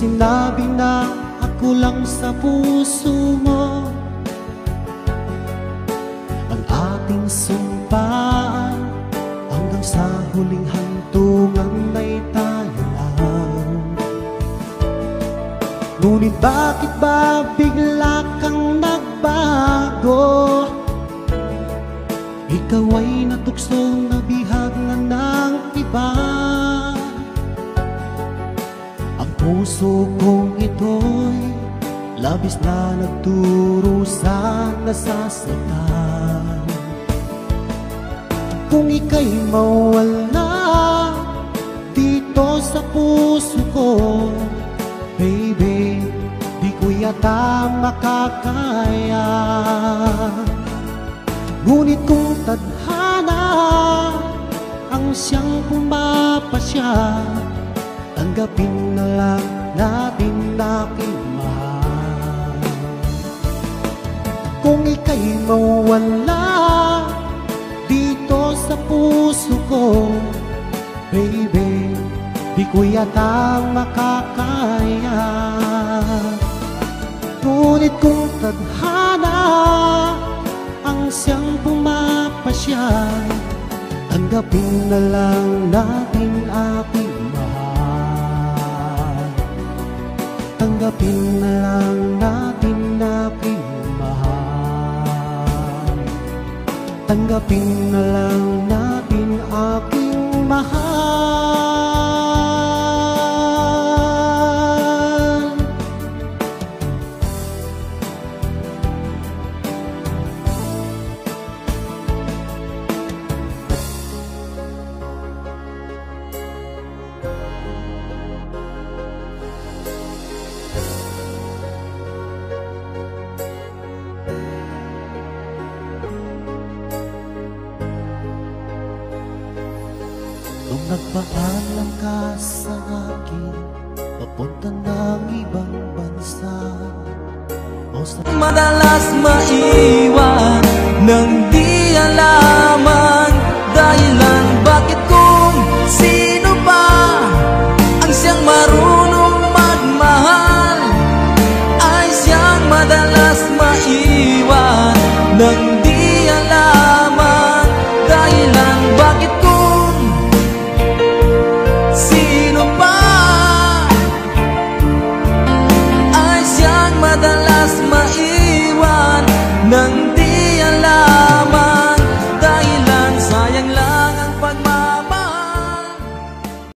sinabi na ako lang sa puso mo. Ang ating sumpaan hanggang sa huling hantungan ay tayo lang. Ngunit bakit ba bigla kang nagbago? Ikaw ay natukso na bihag na ng iba. Ang puso kong ito'y labis na nagdurusa, nasasaktan. Kung ika'y mawala dito sa puso ko, baby, di ko yata makakaya. Ngunit kung tadhana ang siyang pumapasya, tanggapin na lang natin aking mahal. Kung ika'y mawala dito sa puso ko, baby, di ko yata makakaya. Ngunit kung tadhana ang siyang pumapasya, tanggapin na lang natin aking mahal. Tanggapin na lang natin aking mahal. Tanggapin na lang natin aking mahal. Nung nagpaalam ka sa akin, papunta ng ibang bansa, o sa madalas maiwan nang di alam